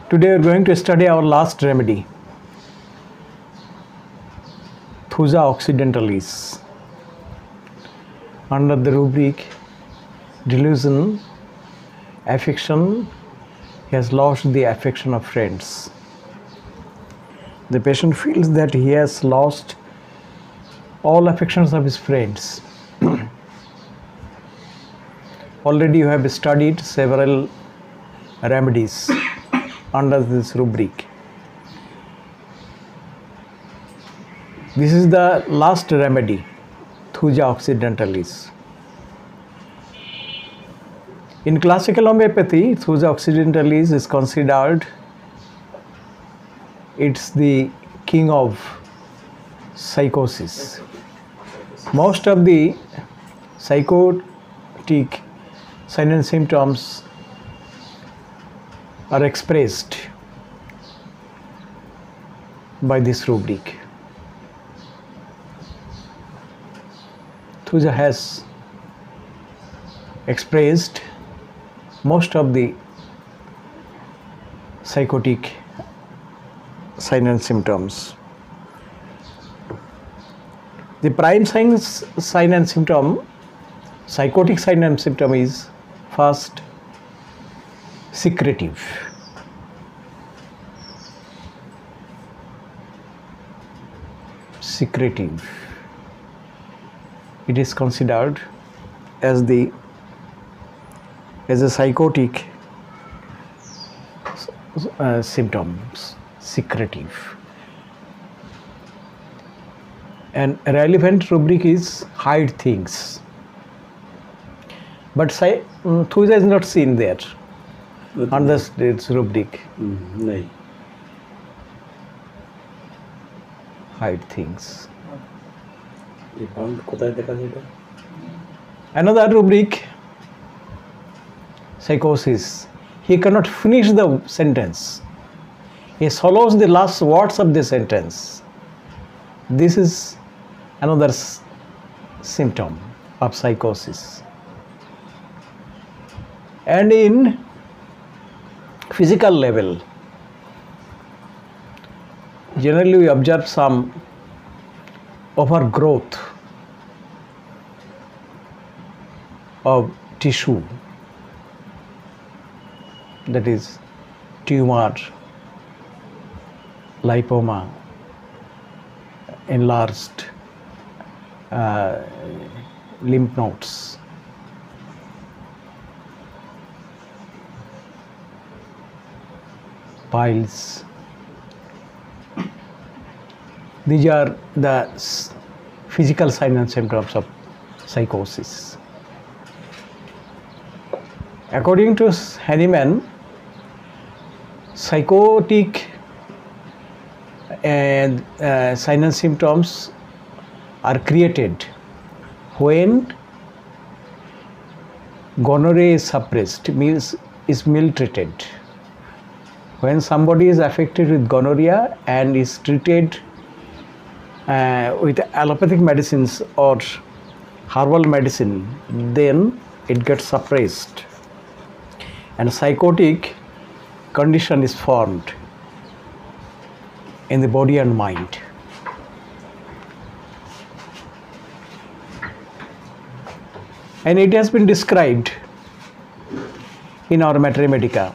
Today we are going to study our last remedy, Thuja occidentalis, under the rubric delusion, affection. He has lost the affection of friends. The patient feels that he has lost all affections of his friends. Already you have studied several remedies under this rubric. This is the last remedy, Thuja occidentalis. In classical homeopathy, Thuja occidentalis is considered it's the king of psychosis. Most of the psychotic signs and symptoms are expressed by this rubric. Thuja has expressed most of the psychotic signs and symptoms. The prime sign and symptom, psychotic sign and symptom is first secretive. Secretive. It is considered as a psychotic symptoms, secretive. And a relevant rubric is hide things. But Thuja is not seen there under its rubric. No. Hide things. কোথায় দেখা যায় এটা? Another rubric, psychosis. He cannot finish the sentence. He swallows the last words of the sentence. This is another symptom of psychosis. And in physical level, generally we observe some overgrowth of tissue, that is tumor, lipoma, enlarged lymph nodes. Piles. These are the physical signs and symptoms of psychosis. According to Hahnemann, psychotic and signs and symptoms are created when gonorrhea is suppressed, means is maltreated. When somebody is affected with gonorrhea and is treated with allopathic medicines or herbal medicine, then it gets suppressed and psychotic condition is formed in the body and mind. And it has been described in our Materia Medica.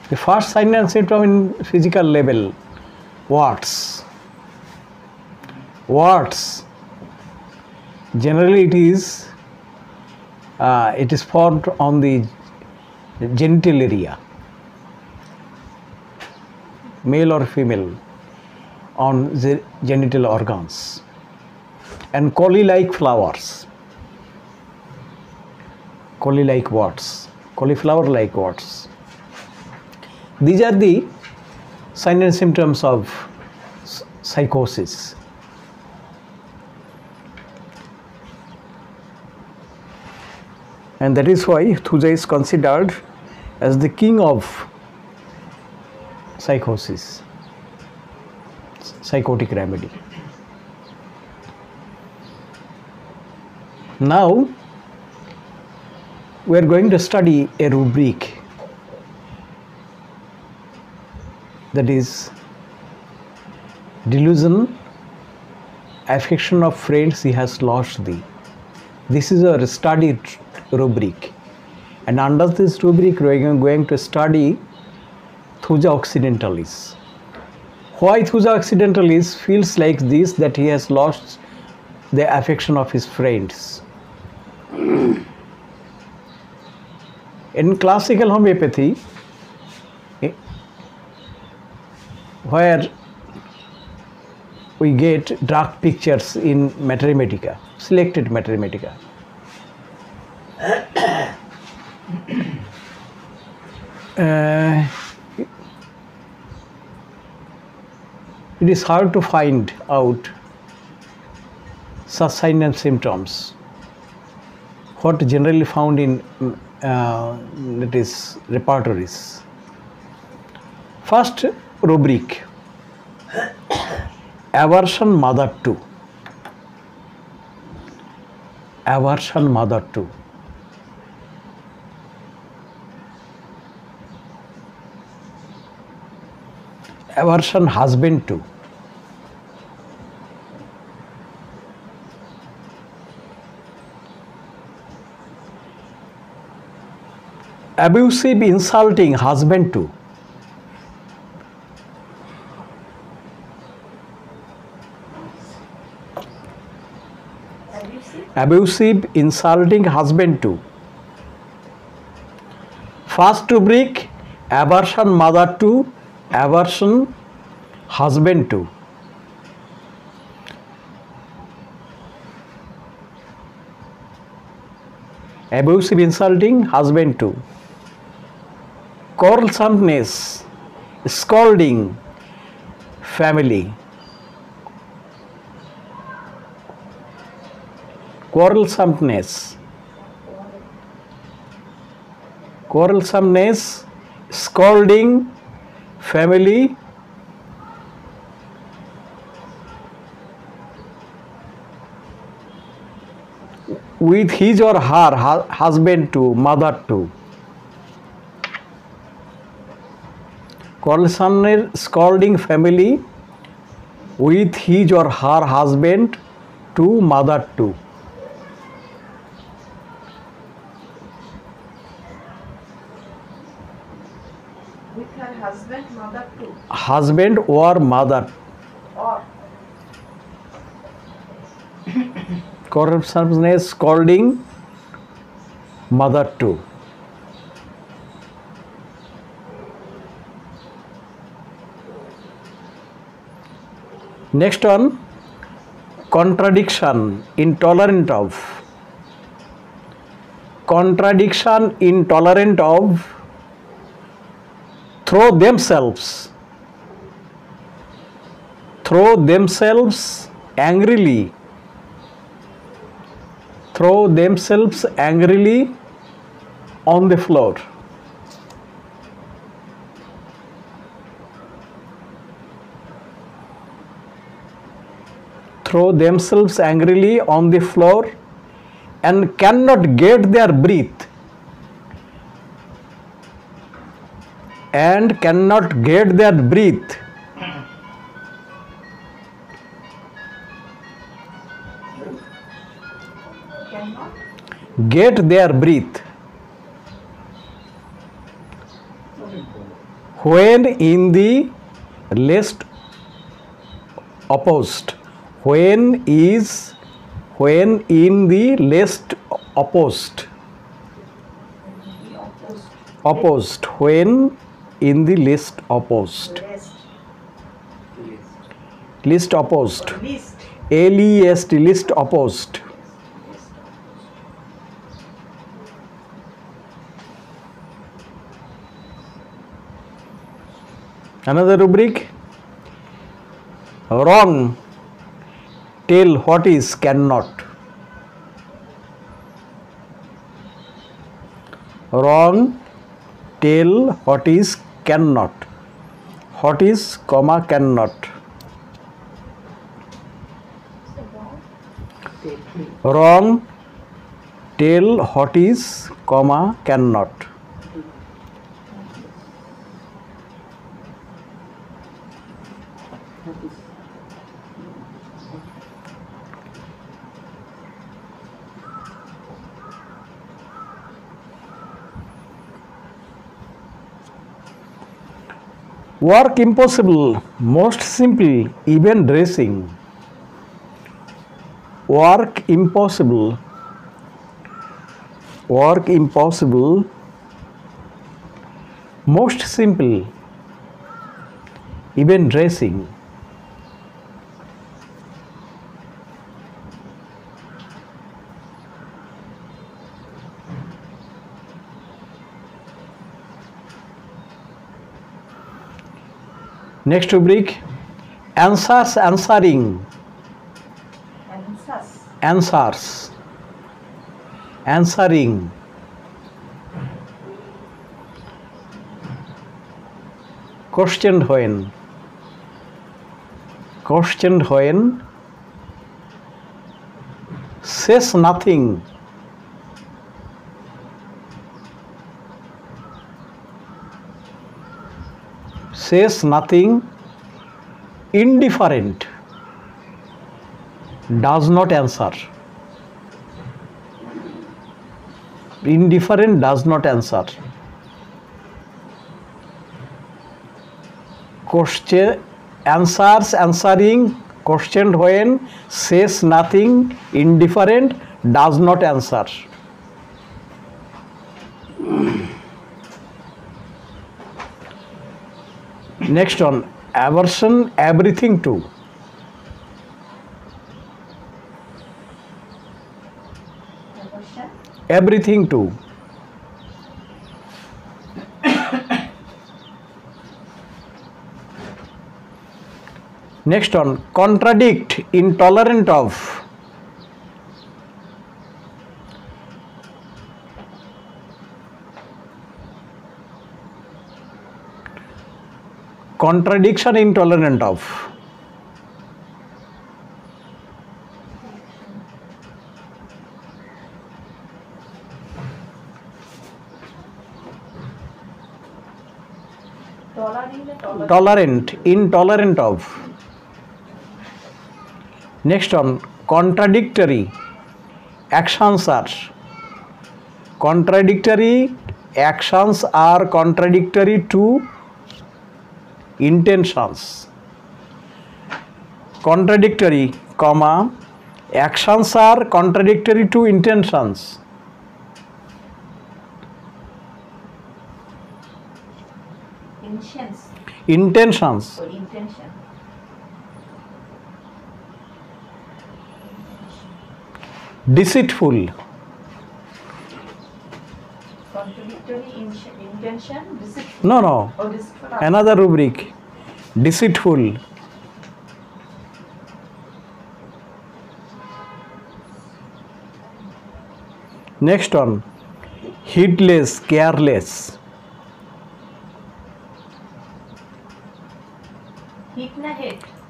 The first sign and symptom in physical level, warts. Warts, generally it is formed on the genital area, male or female, on the genital organs, and coli-like flowers, coli-like warts, cauliflower-like warts. These are the signs and symptoms of psychosis. And that is why Thuja is considered as the king of psychosis, psychotic remedy. Now we are going to study a rubric that is delusion, affection of friends, he has lost thee. This is a study rubric, and under this rubric we are going to study Thuja Occidentalis. Why Thuja Occidentalis feels like this, that he has lost the affection of his friends. In classical homeopathy, where we get dark pictures in Mathematica, selected Mathematica. It is hard to find out such signs and symptoms. What generally found in that is repertories. First rubric, aversion mother to. Aversion mother to. Aversion husband to. Abusive, insulting husband to. Abusive, insulting husband to. First rubric, aversion mother to, aversion husband to. Abusive, insulting husband to. Quarrelsomeness, scolding family. Quarrelsomeness, scolding family. With his or her husband to, mother to. Quarrelsome, scolding family with his or her husband to, mother to. With her husband, mother to. Husband or mother. Or. Quarrelsome, scolding mother to. Next one, contradiction, intolerant of. Contradiction, intolerant of, throw themselves angrily. Throw themselves angrily on the floor. Throw themselves angrily on the floor and cannot get their breath. And cannot get their breath. Get their breath. When in the least opposed. When in the least opposed. Opposed. When in the least opposed. Least opposed. Least, least opposed. Another rubric, wrong, tell what is cannot. Wrong, tell what is cannot. What is, comma, cannot. Wrong, tell what is, comma, cannot. Work impossible, most simple, even dressing. Work impossible, most simple, even dressing. Next rubric, answers, answering, answers, answering. Questioned when, says nothing, indifferent, does not answer, indifferent, does not answer. Question, answers, answering, questioned when, says nothing, indifferent, does not answer. Next one, aversion, everything to. Everything to. Next one, contradict, intolerant of. Contradiction, intolerant of. Tolerant, intolerant of. Next one, contradictory, actions are. Contradictory actions are contradictory to intentions. Contradictory, comma, actions are contradictory to intentions. Intentions. Deceitful. Contradictory intention, deceitful. No. Or deceitful. Another rubric. Deceitful. Next one. Heedless, careless.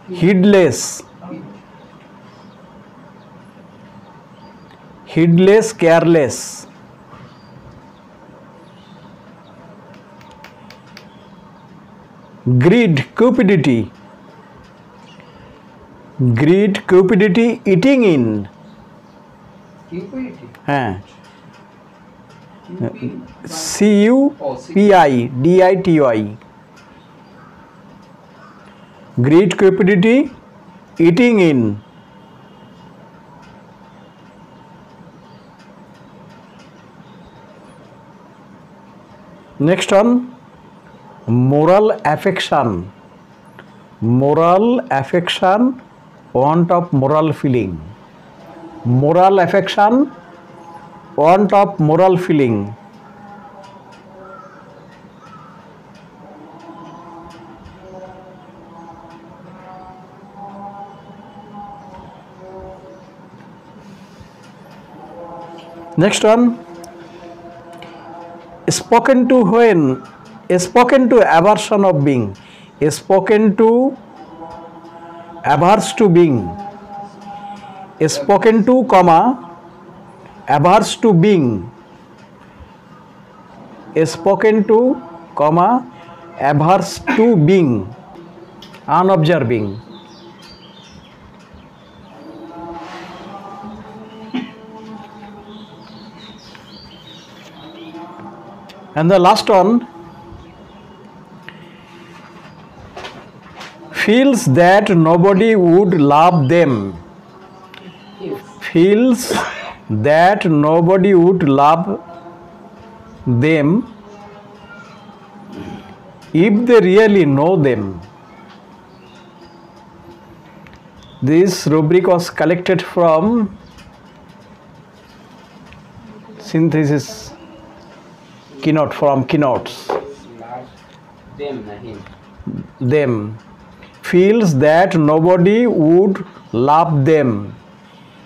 Heedless. Heedless, careless. Greed, cupidity. Greed, cupidity, eating in. Cupidity. CUPIDITY. Greed, cupidity, eating in. Next one, moral affection. Moral affection, want of moral feeling. Moral affection, want of moral feeling. Next one, spoken to when, spoken to aversion of being, spoken to averse to being, spoken to, comma, averse to being, spoken to, comma, averse to being, unobserving. And the last one, feels that nobody would love them. Feels that nobody would love them if they really know them. This rubric was collected from synthesis keynote from keynotes. Them, na him. Them feels that nobody would love them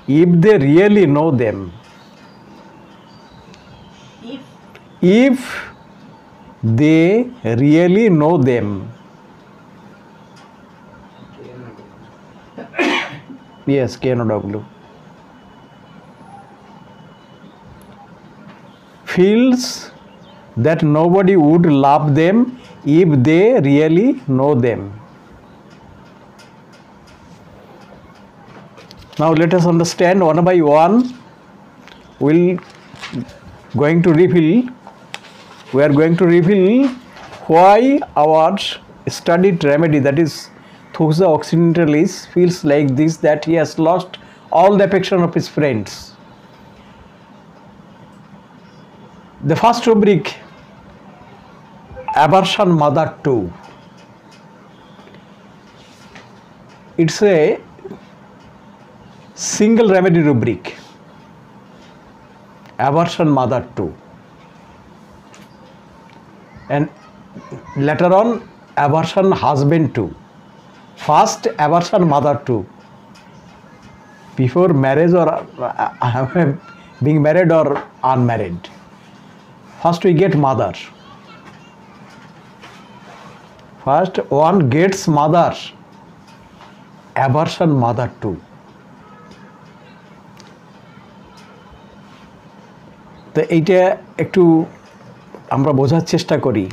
if they really know them. If they really know them. Yes, KNOW. Feels that nobody would love them if they really know them. Now let us understand one by one. We are going to reveal why our studied remedy, that is Thuja occidentalis, feels like this, that he has lost all the affection of his friends. The first rubric, aversion mother to. It's a single remedy rubric, aversion mother to, and later on aversion husband to. First aversion mother to, before marriage or being married or unmarried. First we get mother. First one gets mother, aversion mother to. তো এইটা একটু আমরা বোঝার চেষ্টা করি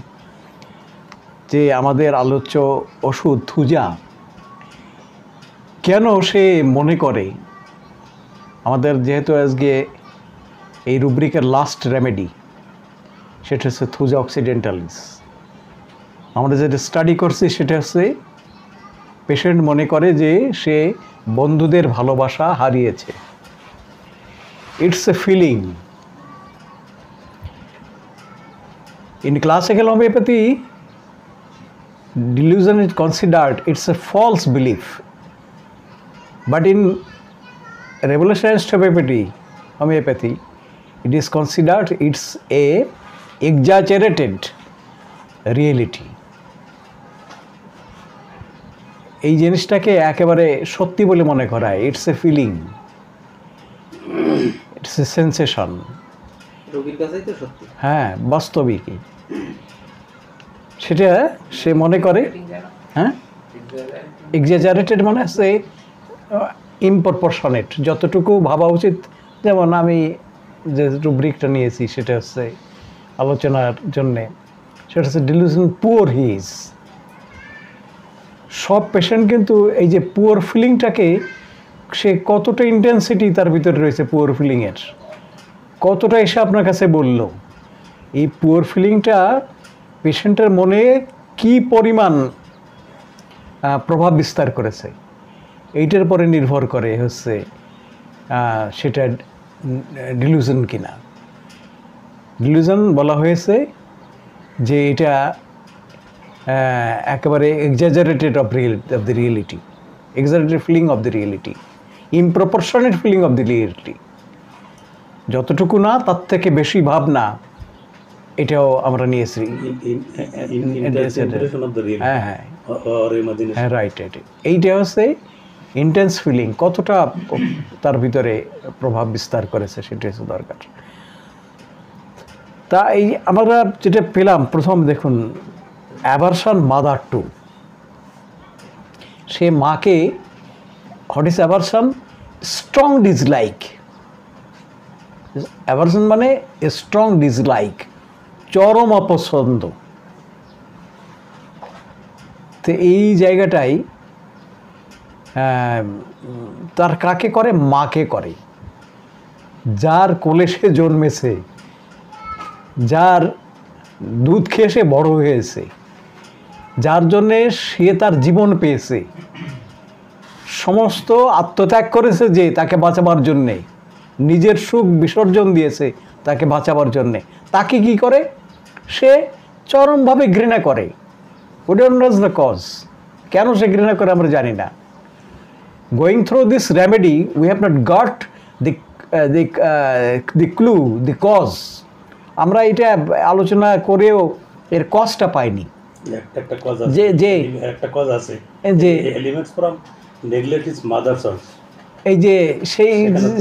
যে আমাদের আলোচ্য ওষুধ থুজা কেন সে মনে করে, আমাদের যেহেতু আজকে এই রুব্রিকের লাস্ট রেমেডি সেটা হচ্ছে থুজা অক্সিডেন্টালিস, আমরা যেটা স্টাডি করছি সেটা হচ্ছে পেশেন্ট মনে করে যে সে বন্ধুদের ভালোবাসা হারিয়েছে। It's a feeling. In classical homeopathy, delusion is considered, it's a false belief. But in revolutionist homeopathy, it is considered it's a exaggerated reality. এই জিনিসটাকে একেবারে সত্যি বলে মনে করা, it's a feeling, it's a sensation. রোগীর কাছেই তো সত্যি। হ্যাঁ, বাস্তবিকই সেটা সে মনে করে। হ্যাঁ, এক্সাজারেটেড মানে হচ্ছে ইমপ্রপোর্শনেট, যতটুকু ভাবা উচিত। যেমন আমি যে রুব্রিকটা নিয়েছি সেটা হচ্ছে আলোচনার জন্যে, সেটা হচ্ছে ডিলিউশন পুয়ার হিজ। সব পেশেন্ট কিন্তু এই যে পুয়ার ফিলিংটাকে, সে কতটা ইন্টেন্সিটি তার ভিতরে রয়েছে পুয়ার ফিলিংয়ের, কতটা এসে আপনার কাছে বলল, এই পুয়ার ফিলিংটা পেশেন্টের মনে কি পরিমাণ প্রভাব বিস্তার করেছে, এইটার পরে নির্ভর করে হচ্ছে সেটা ডিলিউশন কিনা। ডিলিউশন বলা হয়েছে যে এটা একেবারে exaggerated of the reality, exaggerated feeling of the reality, improportionate feeling of the reality. যতটুকু না তার থেকে বেশি ভাবনা, এটাও আমরা নিয়েছি। হ্যাঁ হ্যাঁ হ্যাঁ, রাইট রাইট। এইটা হচ্ছে ইন্টেন্স ফিলিং, কতটা তার ভিতরে প্রভাব বিস্তার করেছে সেটা হচ্ছে দরকার। তা এই আমরা যেটা পেলাম, প্রথম দেখুন অ্যাভারশন মাদার টু। সে মাকে, what is aversion? Strong dislike. Aversion মানে স্ট্রং ডিসলাইক, চরম অপছন্দ। তো এই জায়গাটাই তার কাকে করে? মাকে করে। যার কোলে সে জন্মেছে, যার দুধ খেয়ে সে বড় হয়েছে, যার জন্যে সে তার জীবন পেয়েছে, সমস্ত আত্মত্যাগ করেছে যে তাকে বাঁচাবার জন্যে, নিজের সুখ বিসর্জন দিয়েছে তাকে বাঁচাবার জন্যে, তাকে কি করে? সে চরমভাবে ঘৃণা করে। We don't know the cause. কেন সে ঘৃণা করে আমরা জানি না। Going through this remedy we have not got the clue, the cause. আমরা এটা আলোচনা করেও এর কজটা পাইনি। একটা কজ আছে, যে একটা কজ আছে যে elements from neglect is mother sons. এই যে সেই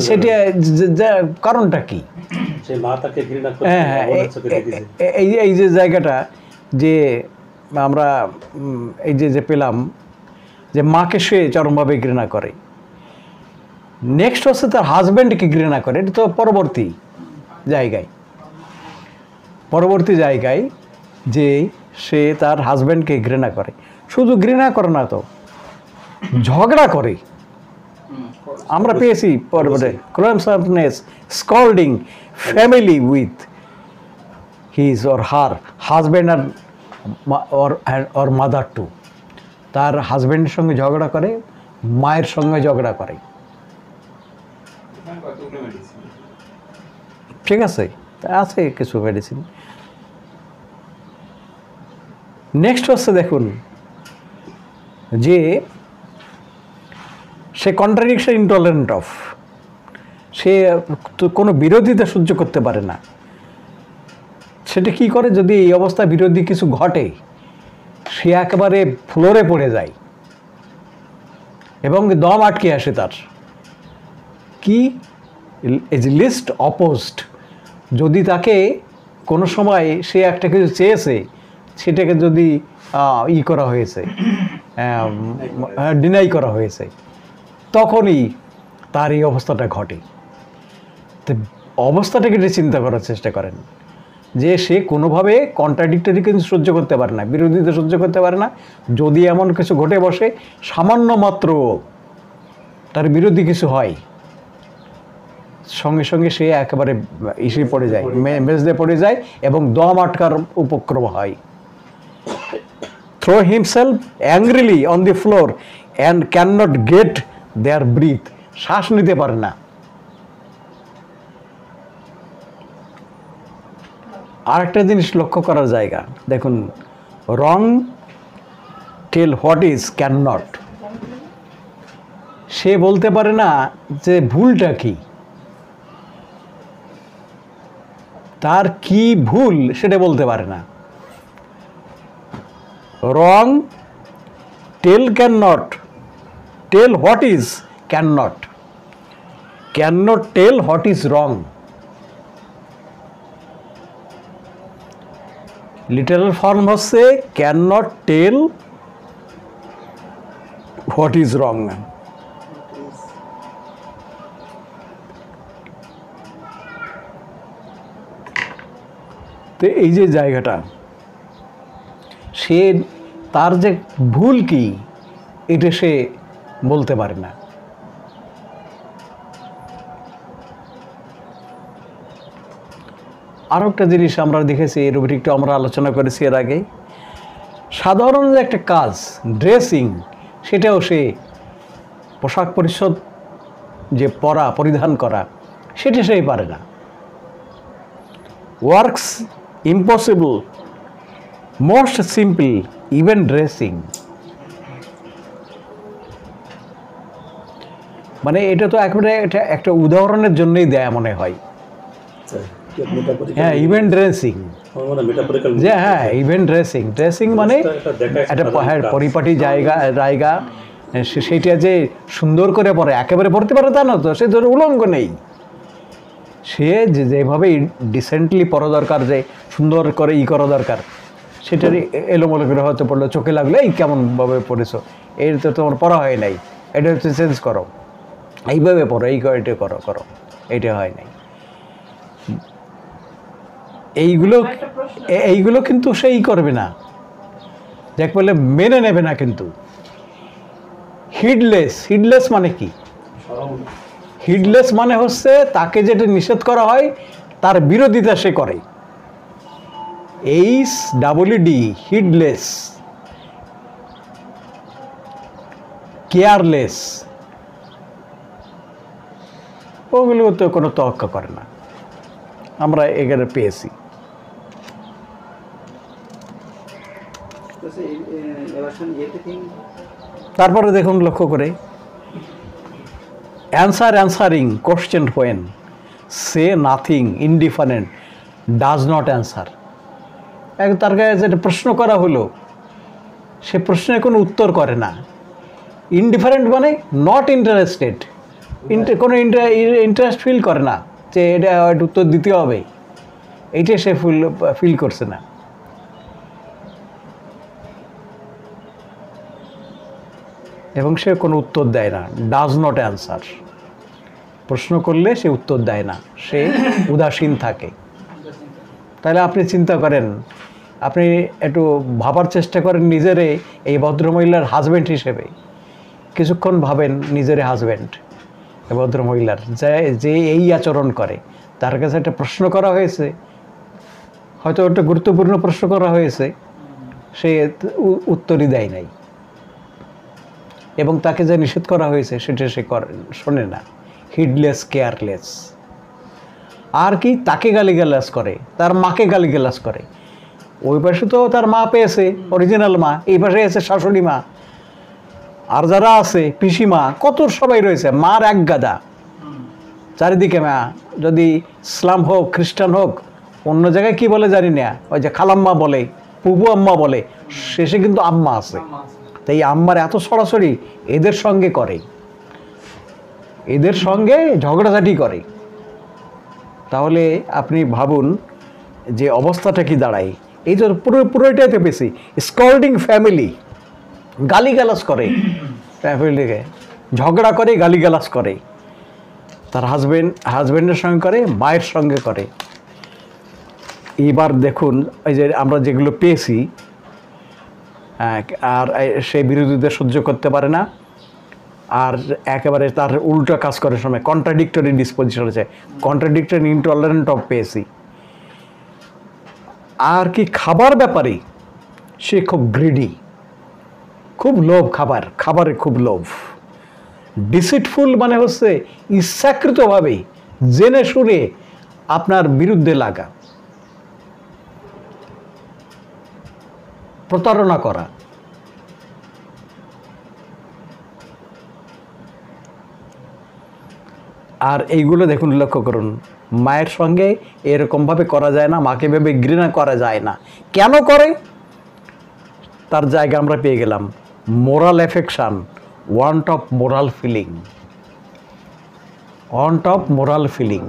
সেটা কারণটা কি? সেই মা তাকে ঘৃণা করছে, হ্যাঁ, অবহেলার চোখে দেখেছে। এই যে জায়গাটা যে আমরা এই যে পেলাম যে মাকে সে চরমভাবে ঘৃণা করে, নেক্সট হচ্ছে তার হাজব্যান্ডকে ঘৃণা করে। এটা তো পরবর্তী জায়গায় যে সে তার হাজব্যান্ডকে ঘৃণা করে। শুধু ঘৃণা করে না, তো ঝগড়া করে। আমরা পেয়েছি পরবর্তী ক্রমসাফনেস, scolding family with his or her husband or mother too. তার হাজব্যান্ডের সঙ্গে ঝগড়া করে, মায়ের সঙ্গে ঝগড়া করে। ঠিক আছে, আছে কিছু মেডিসিন। নেক্সট হচ্ছে দেখুন যে সে কন্ট্রাডিকশন ইনটলারেন্ট অফ, সে কোনো বিরোধিতা সহ্য করতে পারে না। সেটা কি করে? যদি এই অবস্থায় বিরোধী কিছু ঘটে, সে একেবারে ফ্লোরে পড়ে যায় এবং দম আটকে আসে তার। কি ইজ লিস্ট অপোজড। যদি তাকে কোনো সময় সে একটা কিছু চেয়েছে, সেটাকে যদি করা হয়েছে, ডিনাই করা হয়েছে, তখনই তার এই অবস্থাটা ঘটে। তো অবস্থাটাকে চিন্তা করার চেষ্টা করেন যে সে কোনোভাবে কন্ট্রাডিক্টরি কিন্তু সহ্য করতে পারে না, বিরোধিতা সহ্য করতে পারে না। যদি এমন কিছু ঘটে বসে, সামান্য মাত্র তার বিরোধী কিছু হয়, সঙ্গে সঙ্গে সে একেবারে পড়ে যায়, মেজদে পড়ে যায় এবং দম আটকার উপক্রম হয়। Throw himself angrily on the floor and can not get their breath. শ্বাস নিতে পারে না। আর একটা জিনিস লক্ষ্য করার জায়গা দেখুন, wrong tell what is can not. সে বলতে পারে না যে ভুলটা কি, তার কি ভুল সেটা বলতে পারে না। Wrong tell can not, tell what is can not tell what is wrong. Literal form হচ্ছে can not tell what is wrong. তো এই যে জায়গাটা, সে তার যে ভুল কি এটা সে বলতে পারে না। আরও একটা জিনিস আমরা দেখেছি, এর উপর একটু আমরা আলোচনা করেছি এর আগে। সাধারণ যে একটা কাজ ড্রেসিং, সেটাও সে পোশাক পরিচ্ছদ যে পরিধান করা, সেটা সেই পারে না। Works impossible, most simple, even dressing. মানে এটা তো একেবারে একটা উদাহরণের জন্যই দেয়া মনে হয়। হ্যাঁ, ইভেন্ট ড্রেসিং, যে হ্যাঁ ইভেন্ট ড্রেসিং মানে একটা পরিপাটি জায়গা সেইটা যে সুন্দর করে পরে, একেবারে পড়তে পারে তা না তো, সে ধরে উলঙ্গ নেই। সে যেভাবে ডিসেন্টলি পরা দরকার, যে সুন্দর করে করা দরকার, সেটারই এলোমেলো করে হয়তো পড়লো, চোখে লাগলো এই কেমনভাবে পড়েছো, এর তো তোমার পড়া হয় নাই, এটা হচ্ছে চেঞ্জ করো, এইভাবে পড়ো, এটা করো, এইটা হয় নাই। এইগুলো কিন্তু সেই করবে না, দেখ বলে মেনে নেবে না। কিন্তু হিডলেস মানে কি? হিডলেস মানে হচ্ছে তাকে যেটা নিষেধ করা হয় তার বিরোধিতা সে করে। HWD, heedless, কেয়ারলেস, ওগুলো তো কোনো তোয়াক্কা করে না, আমরা এখানে পেয়েছি। তারপরে দেখুন লক্ষ্য করে, answering question when, say nothing, indifferent, does not answer. তার কাছে যেটা প্রশ্ন করা হলো সে প্রশ্নের কোনো উত্তর করে না। ইনডিফারেন্ট মানে নট ইন্টারেস্টেড, কোনো ইন্টারেস্ট ফিল করে না যে এটা উত্তর দিতে হবে, এইটা সে ফিল করছে না। এবং সে কোনো উত্তর দেয় না, ডাজ নট অ্যান্সার। প্রশ্ন করলে সে উত্তর দেয় না, সে উদাসীন থাকে। তাহলে আপনি চিন্তা করেন, আপনি একটু ভাবার চেষ্টা করেন নিজেরে এই ভদ্রমহিলার হাজব্যান্ড হিসেবে, কিছুক্ষণ ভাবেন নিজের হাজব্যান্ড ভদ্রমহিলার, যে এই আচরণ করে। তার কাছে একটা প্রশ্ন করা হয়েছে, হয়তো একটা গুরুত্বপূর্ণ প্রশ্ন করা হয়েছে, সে উত্তরই দেয় নাই, এবং তাকে যে নিষেধ করা হয়েছে সেটা সে শোনে না, হিডলেস, কেয়ারলেস। আর কি, তাকে গালিগালাজ করে, তার মাকে গালিগালাজ করে। ওই পাশে তো তার মা পেয়েছে, অরিজিনাল মা, এই পাশে আছে শাশুড়ি মা, আর যারা আছে পিসিমা, কত সবাই রয়েছে, মার এক গাদা চারিদিকে মা। যদি ইসলাম হোক, খ্রিস্টান হোক, অন্য জায়গায় কি বলে জানি না, ওই যে খালাম্মা বলে, পুপু আম্মা বলে, শেষে কিন্তু আম্মা আছে। তাই আম্মার এত সরাসরি এদের সঙ্গে করে, এদের সঙ্গে ঝগড়াঝাটি করে। তাহলে আপনি ভাবুন যে অবস্থাটা কি দাঁড়ায়। এই যে পুরোটাই তো বেশি স্কল্ডিং ফ্যামিলি, গালিগালাজ করে, ফ্যামিলিকে ঝগড়া করে, গালিগালাজ করে, তার হাজব্যান্ডের সঙ্গে করে, মায়ের সঙ্গে করে। এবার দেখুন এই যে আমরা যেগুলো পেয়েছি, আর সে বিরোধীদের সহ্য করতে পারে না, আর একেবারে তার উল্টো কাজ করার সময় কন্ট্রাডিক্টরি ডিসপোজিশন আছে, কন্ট্রাডিক্টরি ইনটলারেন্ট অফ পেয়েছি। আর কি, খাবার ব্যাপারে সে খুব গ্রিডি, খুব লোভ, খাবারে খুব লোভ। ডিসিটফুল মানে হচ্ছে ইচ্ছাকৃতভাবে জেনে শুনে আপনার বিরুদ্ধে লাগা, প্রতারণা করা। আর এইগুলো দেখুন, লক্ষ্য করুন, মায়ের সঙ্গে এরকমভাবে করা যায় না, মাকে ভেবে ঘৃণা করা যায় না। কেন করে? তার জায়গা আমরা পেয়ে গেলাম, moral affection, want of moral feeling, want of moral feeling.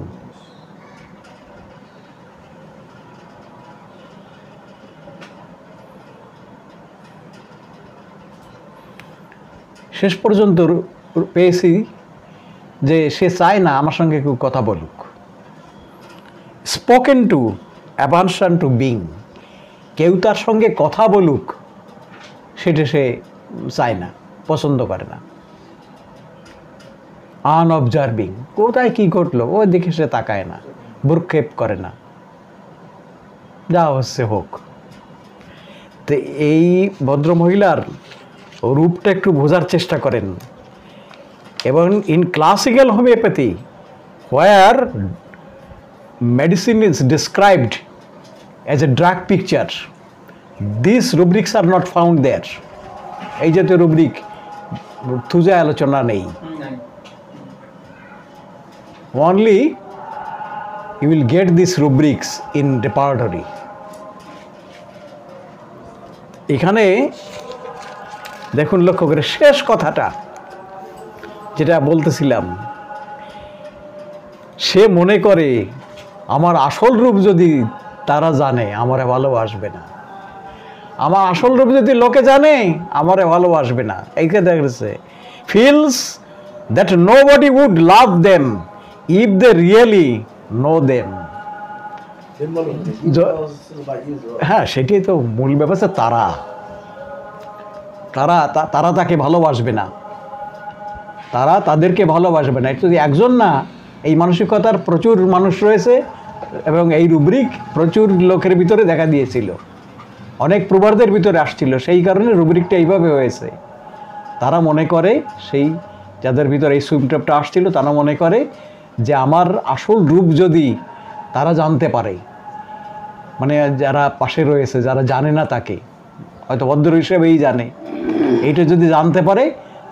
শেষ পর্যন্ত পেয়েছি যে সে চায় না আমার সঙ্গে কেউ কথা বলুক। স্পোকেন টু, অ্যাভানশন টু বিং, কেউ তার সঙ্গে কথা বলুক সেটা সে চায় না, পছন্দ করে না। আনঅবজার্ভিং, কোথায় কি ঘটলো ও দেখে সে তাকায় না, ভ্রুক্ষেপ করে না, যা হচ্ছে হোক। তো এই ভদ্রমহিলার রূপটা একটু বোঝার চেষ্টা করেন। এবং in classical homeopathy, where medicine is described as a drug picture, these rubrics are not found there. এই জাতীয় রুব্রিক থুজে আলোচনা নেই। Only you will get these rubrics in repertory. এখানে দেখুন, লক্ষ্য করে শেষ কথাটা যেটা বলতেছিলাম, সে মনে করে আমার আসল রূপ যদি তারা জানে আমারে ভালোবাসবে না, আমার আসল রূপ যদি লোকে জানে আমারে ভালোবাসবে না। এইটা দেখছে, feels that nobody would love them if they really know them. হ্যাঁ, সেটাই তো মূল ব্যাপার। তারা তাকে ভালোবাসবে না, তারা তাদেরকে ভালোবাসবে না। এটা যদি একজন না, এই মানসিকতার প্রচুর মানুষ রয়েছে, এবং এই রুব্রিক প্রচুর লোকের ভিতরে দেখা দিয়েছিল, অনেক প্রবারদের ভিতরে আসছিল, সেই কারণে রুব্রিকটা এইভাবে হয়েছে। তারা মনে করে, সেই যাদের ভিতরে এই সিমটমটা আসছিল তারা মনে করে যে আমার আসল রূপ যদি তারা জানতে পারে, মানে যারা পাশে রয়েছে, যারা জানে না তাকে, হয়তো ভদ্র হিসেবেই জানে, এইটা যদি জানতে পারে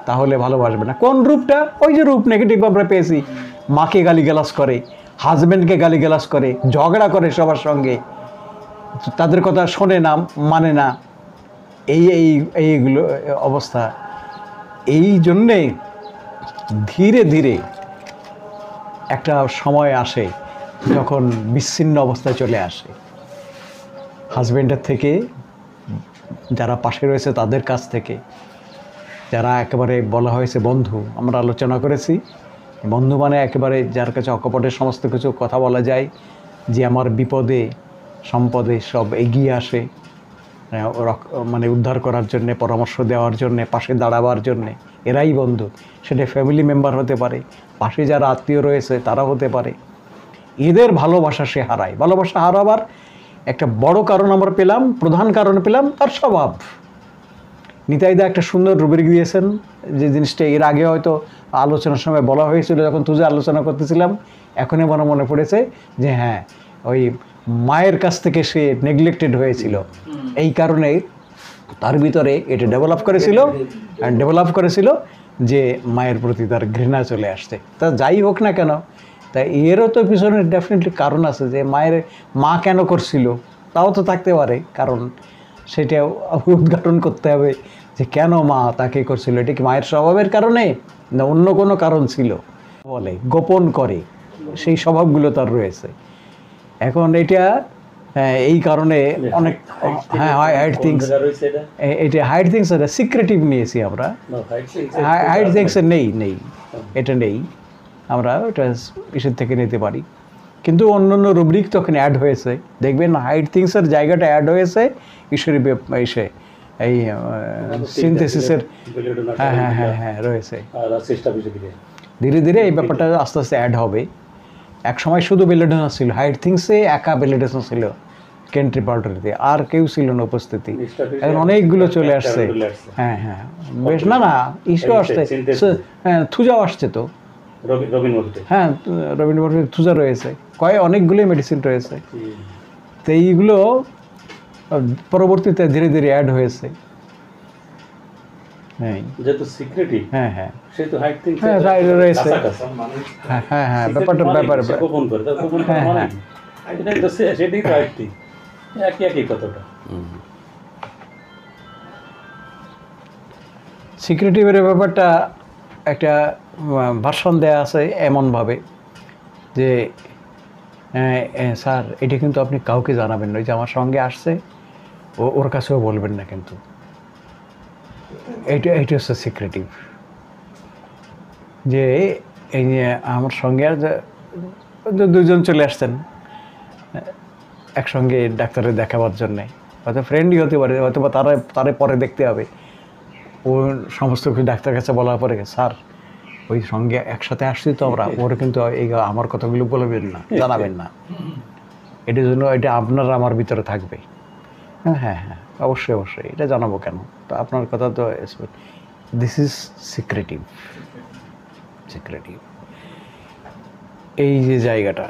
তাহলে ভালোবাসবে না। কোন রূপটা? ওই যে রূপ নেগেটিভ আমরা পেয়েছি, মাকে গালিগালাজ করে, হাজব্যান্ডকে গালিগালাজ করে, ঝগড়া করে সবার সঙ্গে, তাদের কথা শোনে না, মানে না, এইগুলো অবস্থা। এই জন্যে ধীরে ধীরে একটা সময় আসে যখন বিচ্ছিন্ন অবস্থায় চলে আসে হাজব্যান্ডের থেকে, যারা পাশে রয়েছে তাদের কাছ থেকে, যারা একেবারে বলা হয়েছে বন্ধু, আমরা আলোচনা করেছি বন্ধু মানে একেবারে যার কাছে অকপটের সমস্ত কিছু কথা বলা যায়, যে আমার বিপদে সম্পদে সব এগিয়ে আসে, মানে উদ্ধার করার জন্যে, পরামর্শ দেওয়ার জন্যে, পাশে দাঁড়াবার জন্যে, এরাই বন্ধু। সেটা ফ্যামিলি মেম্বার হতে পারে, পাশে যারা আত্মীয় রয়েছে তারা হতে পারে। এদের ভালোবাসা সে হারায়। ভালোবাসা হারাবার একটা বড় কারণ আমরা পেলাম, প্রধান কারণ পেলাম তার স্বভাব। নিতাইদা একটা সুন্দর রুব্রিক দিয়েছেন, যে জিনিসটা এর আগে হয়তো আলোচনার সময় বলা হয়েছিল যখন তুজে আলোচনা করতেছিলাম, এখনই মনে পড়েছে যে হ্যাঁ, ওই মায়ের কাছ থেকে সে নেগলেক্টেড হয়েছিল, এই কারণে তার ভিতরে এটা ডেভেলপ করেছিল যে মায়ের প্রতি তার ঘৃণা চলে আসছে। তা যাই হোক না কেন, তাই এরও তো পিছনে ডেফিনেটলি কারণ আছে, যে মা কেন করছিল, তাও তো থাকতে পারে কারণ, সেটা উদ্ঘাটন করতে হবে যে কেন মা তাকে করছিল। এটা কি মায়ের স্বভাবের কারণে না অন্য কোনো কারণ ছিল? বলে গোপন করে, সেই স্বভাবগুলো তার রয়েছে। এখন এটা এই কারণে অনেক হাইড থিংস, এটা হাইড থিংস, এটা সিক্রেটিভ নিয়েছি আমরা, হাইড থিংস নেই, এটা নেই, আমরা এটা ইসের থেকে নিতে পারি। কিন্তু অন্যান্য রুব্রিক তখন অ্যাড হয়েছে, দেখবেন হাইড থিংসের জায়গাটা অ্যাড হয়েছে ঈশ্বরী এসে এই সিনথেসিসের, হ্যাঁ রয়েছে। ধীরে ধীরে এই ব্যাপারটা আস্তে আস্তে অ্যাড হবে। এক সময় শুধু বেলেডোনা ছিল, হাইড থিংসে একা বেলেডোনা ছিল কেন্ট্রি পার্টরিতে, আর কেউ ছিল না উপস্থিতি। এখন অনেকগুলো চলে আসছে, হ্যাঁ বেশ, না ইস্যু আসছে, হ্যাঁ থুজাও আসছে তো, হ্যাঁ রবীন্দ্র থুজা রয়েছে, অনেকগুলোই মেডিসিন রয়েছে। তো এইগুলো পরবর্তীতে ধীরে ধীরে অ্যাড হয়েছে। সিক্রেটিভের ব্যাপারটা একটা ভার্সন দেয়া আছে এমনভাবে যে স্যার এটা কিন্তু আপনি কাউকে জানাবেন না, ওই যে আমার সঙ্গে আসছে ওর কাছেও বলবেন না, কিন্তু এইটা হচ্ছে সিক্রেটিভ। যে এই নিয়ে আমার সঙ্গে আর দুজন চলে আসতেন একসঙ্গে ডাক্তারের দেখাবার জন্যে, হয়তো ফ্রেন্ডই হতে পারে, হয়তো বা তারা পরে দেখতে হবে। ও সমস্ত কিছু ডাক্তারের কাছে বলার পরে, স্যার ওই সঙ্গে একসাথে আসছি তো আমরা, ওর কিন্তু এই আমার কথাগুলো বলবেন না, জানাবেন না, এটার জন্য এটা আপনার আমার ভিতরে থাকবে। হ্যাঁ অবশ্যই এটা জানাবো কেন, তো আপনার কথা তো, দিস ইজ সিক্রেটিভ। এই যে জায়গাটা,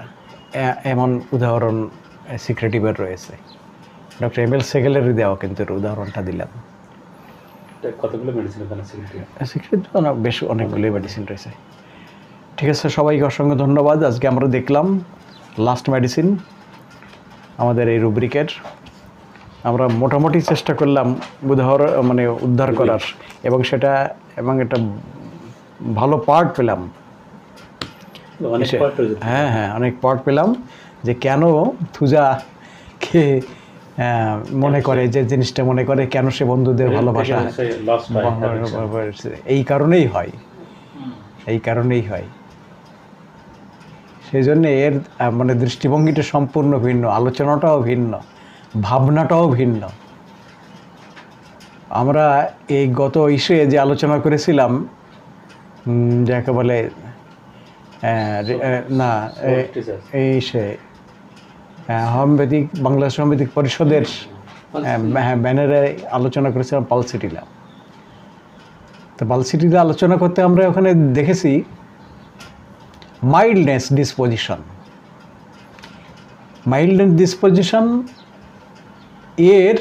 এমন উদাহরণ সিক্রেটিভের রয়েছে। ডক্টর এম এল সেগেলের দেওয়া কিন্তু উদাহরণটা দিলাম। কতগুলো মেডিসিন সিক্রেটিভ বেশ অনেকগুলোই মেডিসিন রয়েছে। ঠিক আছে, সবাইকে অসংখ্য ধন্যবাদ। আজকে আমরা দেখলাম লাস্ট মেডিসিন আমাদের এই রুব্রিকের। আমরা মোটামুটি চেষ্টা করলাম উদ্ধার করার, এবং একটা ভালো পার্ট পেলাম। হ্যাঁ অনেক পার্ট পেলাম, যে কেন থুজাকে মনে করে, যে জিনিসটা মনে করে কেন সে বন্ধুদের ভালোবাসা, এই কারণেই হয়। সেই জন্য এর দৃষ্টিভঙ্গিটা সম্পূর্ণ ভিন্ন, আলোচনাটাও ভিন্ন, ভাবনাটাও ভিন্ন। আমরা এই গত ইস্যুয়ে যে আলোচনা করেছিলাম, যাকে বলে হোমিওপ্যাথিক বাংলাদেশ হোমিওপ্যাথিক পরিষদের ব্যানারে আলোচনা করেছিলাম পালসিটিলা। তো পালসিটিলা আলোচনা করতে আমরা ওখানে দেখেছি মাইল্ডনেস ডিসপোজিশন। মাইল্ডনেস ডিসপোজিশন এর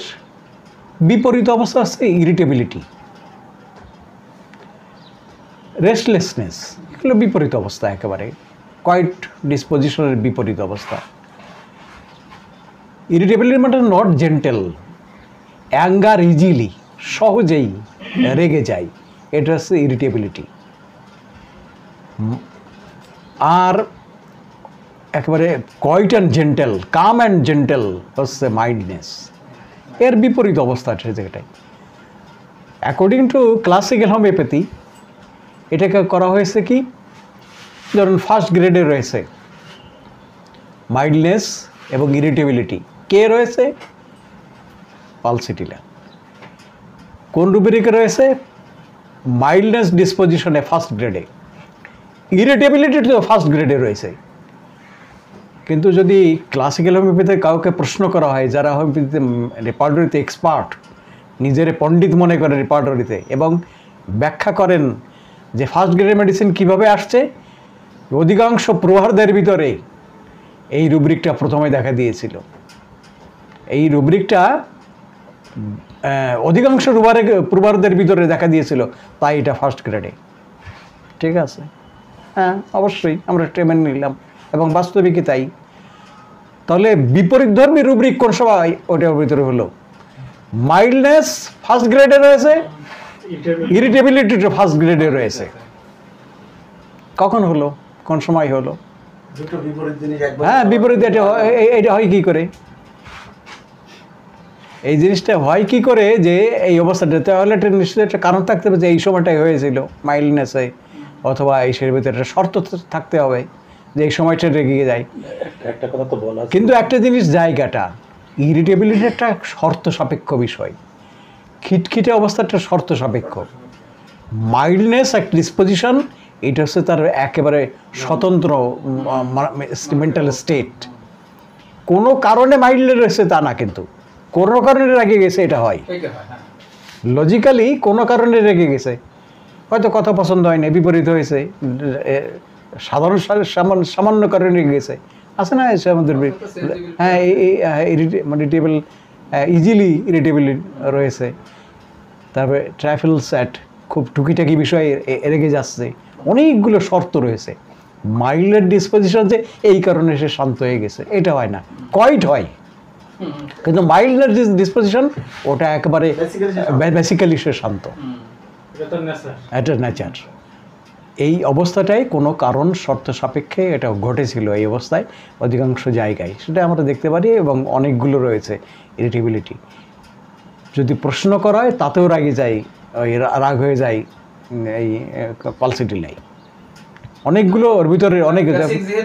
বিপরীত অবস্থা আছে ইরিটেবিলিটি, রেস্টলেসনেস, এগুলো বিপরীত অবস্থা, একেবারে কোয়াইট ডিসপোজিশনের বিপরীত অবস্থা। ইরিটেবিলিটি মানে নট জেন্টেল, অ্যাঙ্গার ইজিলি, সহজেই রেগে যায়, এটা হচ্ছে ইরিটেবিলিটি। আর একেবারে quiet and gentle, calm and gentle হচ্ছে মাইল্ডনেস। এর বিপরীত অবস্থা আছে জায়গাটায়। অ্যাকর্ডিং টু ক্লাসিক্যাল হোমিওপ্যাথি এটাকে করা হয়েছে কি, ধরুন ফার্স্ট গ্রেডে রয়েছে মাইল্ডনেস এবং ইরিটেবিলিটি, কে রয়েছে? পালসিটিলা। কোন রুব্রিকে রয়েছে? মাইল্ডনেস ডিসপোজিশনে ফার্স্ট গ্রেডে, ইরিটেবিলিটি তো ফার্স্ট গ্রেডে রয়েছে। কিন্তু যদি ক্লাসিক্যাল হোমিওপ্যাথিতে কাউকে প্রশ্ন করা হয়, যারা হোমিওপ্যাথিতে রেপার্টরিতে এক্সপার্ট, নিজের পণ্ডিত মনে করে রেপার্টরিতে, এবং ব্যাখ্যা করেন যে ফার্স্ট গ্রেডের মেডিসিন কীভাবে আসছে, অধিকাংশ প্রভারদের ভিতরে এই রুব্রিকটা প্রথমে দেখা দিয়েছিল। এই রুব্রিকটা অধিকাংশ প্রভারদের ভিতরে দেখা দিয়েছিল, তাই এটা ফার্স্ট গ্রেডে। ঠিক আছে, হ্যাঁ অবশ্যই আমরা মেনে নিলাম, এবং বাস্তবিকই তাই। তাহলে বিপরীত ধর্মী রুব্রিক কোন সময় ওটার ভিতরে হলো? মাইল্ডনেস ফার্স্ট গ্রেডে রয়েছে, ইরিটেবিলিটি ফার্স্ট গ্রেডে রয়েছে। কখন হলো, কোন সময় হলো? হ্যাঁ বিপরীত। এটা হয় কি করে? এই জিনিসটা হয় কি করে যে এই অবস্থাটা, তাহলে এটা নিশ্চয়ই একটা কারণ থাকতে হবে যে এই সময়টাই হয়েছিল মাইল্ডনেসে, অথবা এই সের ভিতরে একটা শর্ত থাকতে হবে যে এই সময়টা রেগে যায়। একটা কথা তো বলা, কিন্তু একটা জিনিস, জায়গাটা, ইরিটেবিলিটি একটা শর্ত সাপেক্ষ বিষয়, খিটখিটে অবস্থাটা শর্ত সাপেক্ষ। মাইল্ডনেস একটা ডিসপোজিশন, এটা হচ্ছে তার একেবারে স্বতন্ত্র মেন্টাল স্টেট। কোনো কারণে মাইল্ডনেস রয়েছে তা না, কিন্তু কোনো কারণে রেগে গেছে, এটা হয় লজিক্যালি। কোনো কারণে রেগে গেছে, হয়তো কথা পছন্দ হয় না, বিপরীত হয়েছে, সাধারণ সামান্য কারণে রেগে গেছে, আছে না এসে আমাদের। হ্যাঁ ইরিটেবল, ইজিলি ইরিটেবল রয়েছে। তারপরে ট্রাইফেল স্যাট, খুব টুকিটাকি বিষয়ে রেগে যাচ্ছে, অনেকগুলো শর্ত রয়েছে। মাইল্ড ডিসপোজিশন যে এই কারণে সে শান্ত হয়ে গেছে, এটা হয় না, কোয়াইট হয়। কিন্তু মাইল্ড ডিসপোজিশন ওটা একেবারে বেসিক্যালি সে শান্ত, এটা নেচার। এই অবস্থাটাই কোনো কারণ শর্ত সাপেক্ষে এটা ঘটেছিল এই অবস্থায় অধিকাংশ জায়গায়, সেটা আমরা দেখতে পারি, এবং অনেকগুলো রয়েছে ইরিটেবিলিটি। যদি প্রশ্ন করা হয় তাতেও রাগে যায়, ওই রাগ হয়ে যায় এই পালসিটিলাই। অনেকগুলো ওর ভিতরে অনেক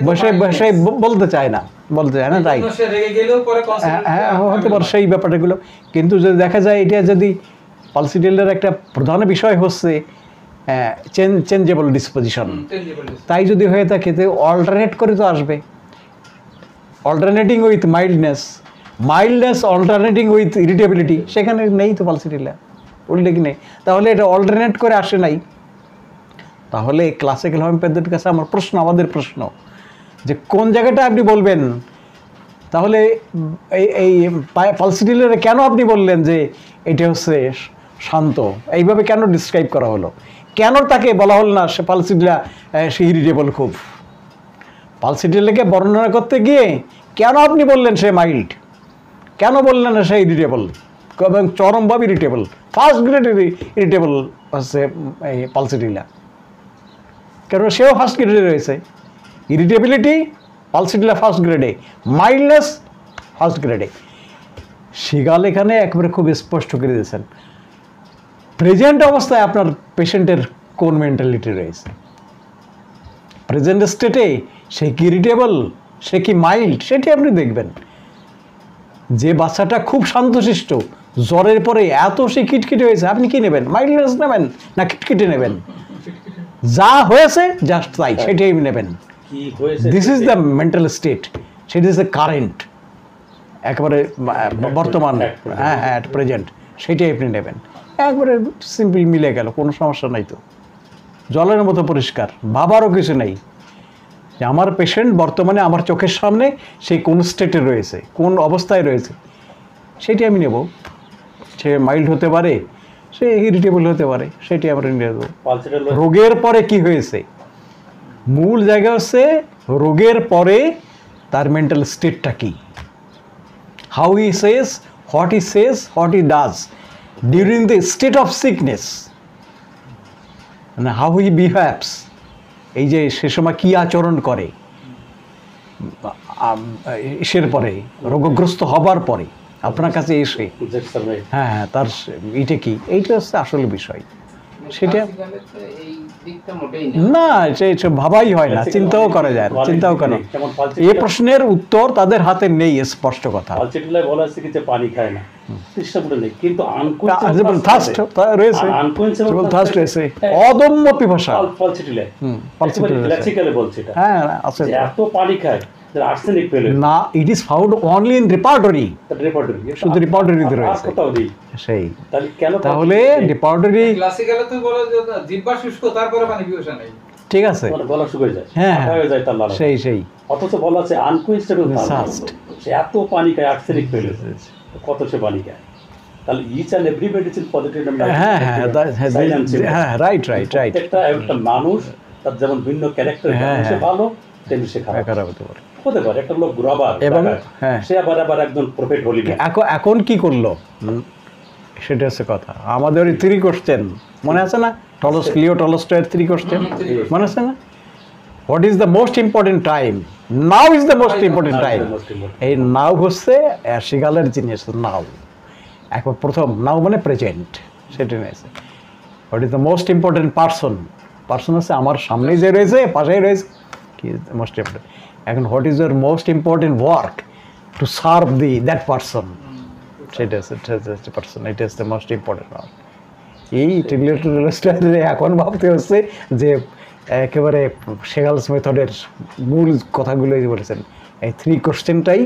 বসে বসে বলতে চায় না তাই, হ্যাঁ হতে পারে সেই ব্যাপারগুলো। কিন্তু যদি দেখা যায় এটা যদি পালসিটিলার একটা প্রধান বিষয় হচ্ছে চেঞ্জেবল ডিসপোজিশন, তাই যদি হয়ে থাকে তো অল্টারনেট করে তো আসবে, alternating with mildness alternating with irritability, সেখানে নেই তো পালসিটিলা, উল্লেখ নেই। তাহলে এটা অল্টারনেট করে আসে নাই। তাহলে ক্লাসিক্যাল হোমিওপ্যাথির কাছে আমাদের প্রশ্ন যে কোন জায়গাটা আপনি বলবেন, তাহলে এই পালসিটিলারে কেন আপনি বললেন যে এটা হচ্ছে শান্ত, এইভাবে কেন ডিসক্রাইব করা হলো? কেন তাকে বলা হল না সে পালসিটিলা সে ইরিটেবল খুব? পালসিটিলাকে বর্ণনা করতে গিয়ে কেন আপনি বললেন সে মাইল্ড, কেন বললেন না সে ইরিটেবল, এবং চরমভাবে ইরিটেবল, ফার্স্ট গ্রেডের ইরিটেবল হচ্ছে এই পালসিটিলা, কারণ সেও ফার্স্ট গ্রেডে রয়েছে। ইরিটেবিলিটি পালসিটিলা ফার্স্ট গ্রেডে, মাইল্ডনেস ফার্স্ট গ্রেডে। সিগাল এখানে একেবারে খুব স্পষ্ট করে দিয়েছেন প্রেজেন্ট অবস্থায় আপনার পেশেন্টের কোন মেন্টালিটি রয়েছে। প্রেজেন্ট স্টেটে সে কি ইরিটেবল, সে কি মাইল্ড, সেটি আপনি দেখবেন। যে বাচ্চাটা খুব শান্তশিষ্ট, জ্বরের পরে এত সে খিটখিটে হয়েছে, আপনি কি নেবেন? মাইল্ডনেস নেবেন না খিটখিটে নেবেন? যা হয়েছে জাস্ট তাই, সেটাই নেবেন। This is the mental state, set is the current. একেবারে বর্তমান, হ্যাঁ হ্যাঁ প্রেজেন্ট, সেটাই আপনি নেবেন, একবারে সিম্পল মিলে গেল, কোনো সমস্যা নাই তো, জলের মতো পরিষ্কার, ভাবারও কিছু নেই যে আমার পেশেন্ট বর্তমানে আমার চোখের সামনে সে কোন স্টেটে রয়েছে, কোন অবস্থায় রয়েছে, সেটি আমি নেব। সে মাইল্ড হতে পারে, সে ইরিটেবল হতে পারে, সেটি আমরা নিয়ে দেবো। রোগের পরে কি হয়েছে, মূল জায়গা হচ্ছে রোগের পরে তার মেন্টাল স্টেটটা কি, how he Sage, what he does during the state of sickness, মানে হাউ হি বিহেভস, এই যে সে সময় কী আচরণ করে ইসের পরে, রোগগ্রস্ত হবার পরে আপনার কাছে এসে, হ্যাঁ হ্যাঁ তার এইটা কি, এইটা হচ্ছে আসল বিষয়। সেটা না, সে ভাবাই হয় না, চিন্তাও করা যায় না, চিন্তাও কেন, এই প্রশ্নের উত্তর তাদের হাতে নেই, স্পষ্ট কথা। বলা আছে কি যে পানি খায় না, কিন্তু রয়েছে অদম্য পিপাসা, হ্যাঁ আছে এত পানি খায় আর্সেনিক পেলে না, it is found only in repertory, শুধু রিপার্টরিতে রয়েছে সেই, তাহলে রিপার্টরি ক্লাসিক্যালে তো বলে যে জিহ্বা শুষ্ক তারপরে পানি পিপাসা নাই, ঠিক আছে, গলা শুকিয়ে যায়, হ্যাঁ হয়ে যায় তার লালা, সেই অথচ বলা আছে আনকোয়েস্টেবল থার্স্ট, সে এত পানি খায় আর্সেনিক পেলে, কত সে পানি খায়, তাহলে each and every medicine positive, হ্যাঁ হ্যাঁ হ্যাঁ রাইট একটা মানুষ তার যেমন ভিন্ন ক্যারেক্টার, সে ভালো তেমনি সে খারাপ হতে পারে, হতে পারে একটা লোক গ্রবার এবং সে আবার একজন প্রফেট হলি। এখন কি করলো সেটা হচ্ছে কথা, আমাদের ওই 3 কোশ্চেন মনে আছে না, লিও টলস্টয়ের 3 কোশ্চেন মনে আছে না, what is the most important time, now is the most important time, এই নাও হচ্ছে সিগালের জিনিস, নাও এখন প্রথম, নাও মানে প্রেজেন্ট, সেটা নিয়েছে। What is the most important person হচ্ছে আমার সামনেই যে রয়েছে, পাশেই রয়েছে, কি মোস্ট ইম্পর্টেন্ট, এখন what is your most important work to serve that person, সেটা হচ্ছে পার্সন, এটা হচ্ছে মোস্ট ইম্পর্টেন্ট ওয়ার্ক। এই টিলিওটলস্টয় এখন ভাবতে হচ্ছে যে একেবারে সেগালস মেথডের মূল কথাগুলোই বলেছেন, এই 3 কোশ্চেনটাই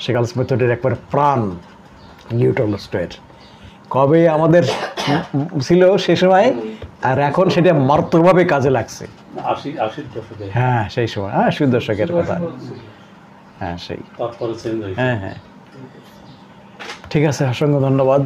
সেগালস মেথডের একবারে প্রাণ লিও টলস্টয়ের, কবে আমাদের ছিল সে সময়, আর এখন সেটা মারাত্মকভাবে কাজে লাগছে, হ্যাঁ সেই সময়, হ্যাঁ 80 দশকের কথা, হ্যাঁ সেই, হ্যাঁ হ্যাঁ ঠিক আছে, অসংখ্য ধন্যবাদ।